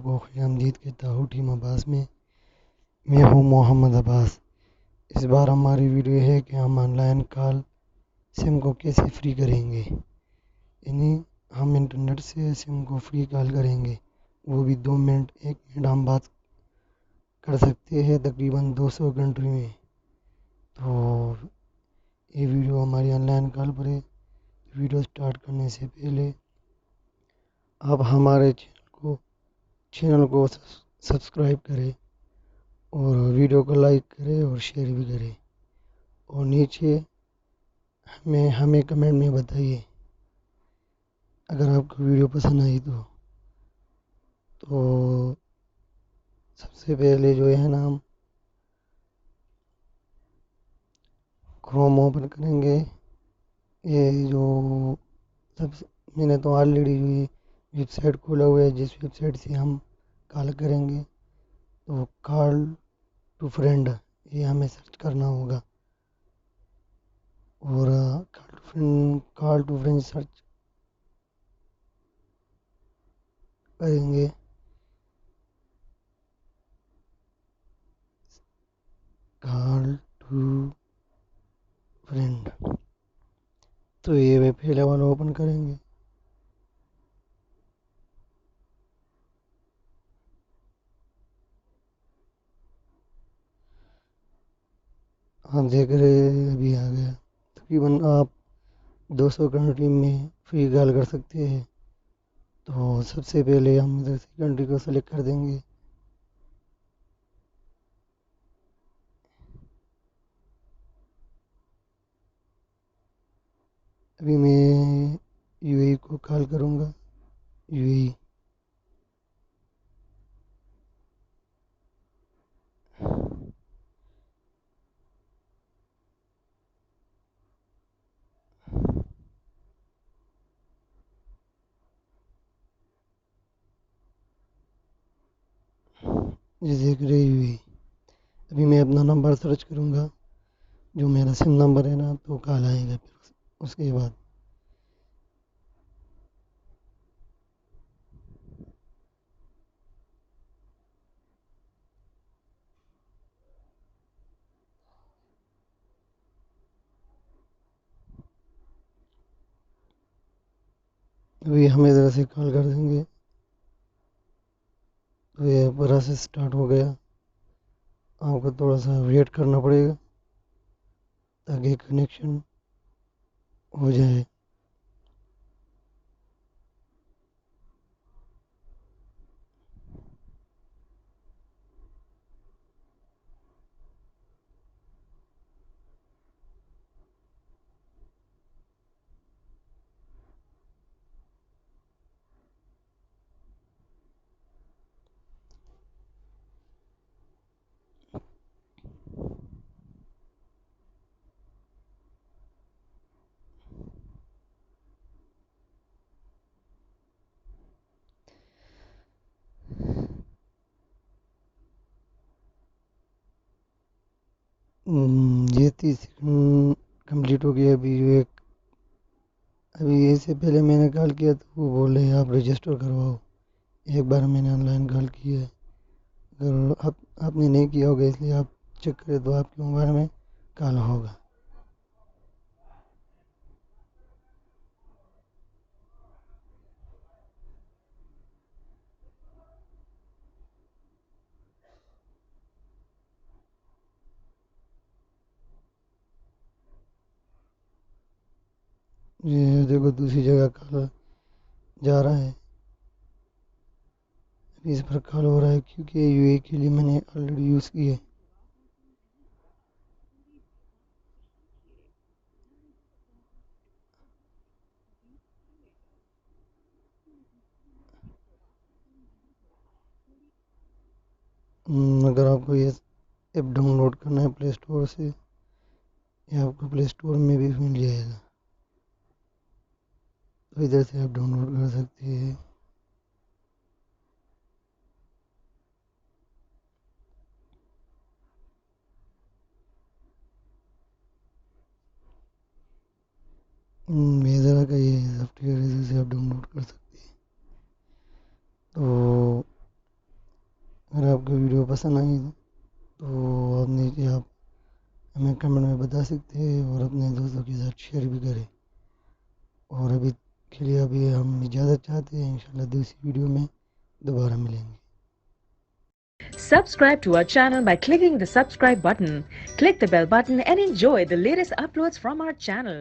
आपको खुशामदीद कहता हूँ टीम अब्बास में। मैं हूँ मोहम्मद अब्बास। इस बार हमारी वीडियो है कि हम ऑनलाइन कॉल सिम को कैसे फ्री करेंगे। यानी हम इंटरनेट से सिम को फ्री कॉल करेंगे, वो भी 2 मिनट 1 मिनट हम बात कर सकते हैं तकरीबन 200 कंट्री में। तो ये वीडियो हमारी ऑनलाइन कॉल पर है। वीडियो स्टार्ट करने से पहले आप हमारे चैनल को सब्सक्राइब करें और वीडियो को लाइक करें और शेयर भी करें, और नीचे हमें कमेंट में बताइए अगर आपको वीडियो पसंद आई तो सबसे पहले जो है ना, हम क्रोम ओपन करेंगे। ये जो सबसे मैंने तो ऑलरेडी जो ये वेबसाइट खोला हुआ है, जिस वेबसाइट से हम कॉल करेंगे, तो कॉल टू फ्रेंड ये हमें सर्च करना होगा। और कॉल टू फ्रेंड सर्च करेंगे कॉल टू फ्रेंड, तो ये वे पहले वाला ओपन करेंगे। हाँ, देख रहे अभी आ गया। तकरीबन आप 200 कंट्री में फ्री कॉल कर सकते हैं। तो सबसे पहले हम इधर से कंट्री को सेलेक्ट कर देंगे। अभी मैं यूएई को कॉल करूँगा। यूएई, ये देख रहे यूएई। अभी मैं अपना नंबर सर्च करूँगा, जो मेरा सिम नंबर है ना, तो कॉल आएगा। फिर उसके बाद अभी हम इधर से कॉल कर देंगे। तो ये प्रोसेस स्टार्ट हो गया। आपको थोड़ा सा वेट करना पड़ेगा ताकि कनेक्शन हो जाए। ये 30 सेकंड कंप्लीट हो गया। अभी इससे पहले मैंने कॉल किया तो वो बोल रहे हैं आप रजिस्टर करवाओ। एक बार मैंने ऑनलाइन कॉल किया है। अगर आपने नहीं किया होगा, इसलिए आप चेक करें तो आपके मोबाइल में कॉल होगा। ये देखो दूसरी जगह कॉल जा रहा है। अभी इस पर कॉल हो रहा है क्योंकि यूए के लिए मैंने ऑलरेडी यूज़ की है। अगर आपको ये ऐप डाउनलोड करना है प्ले स्टोर से, ये आपको प्ले स्टोर में भी मिल जाएगा, तो इधर से आप डाउनलोड कर सकते हैं। मेजरा का ये सॉफ्टवेयर है जिसे आप डाउनलोड कर सकते हैं। तो पसंद आई तो आप नीचे आप हमें कमेंट में बता सकते हैं और अपने दोस्तों के साथ शेयर भी करें। और अभी के लिए अभी हम इजाज़त चाहते हैं, इंशाल्लाह दूसरी वीडियो में दोबारा मिलेंगे। Subscribe to our channel by clicking the subscribe button. Click the bell button and enjoy the latest uploads from our channel.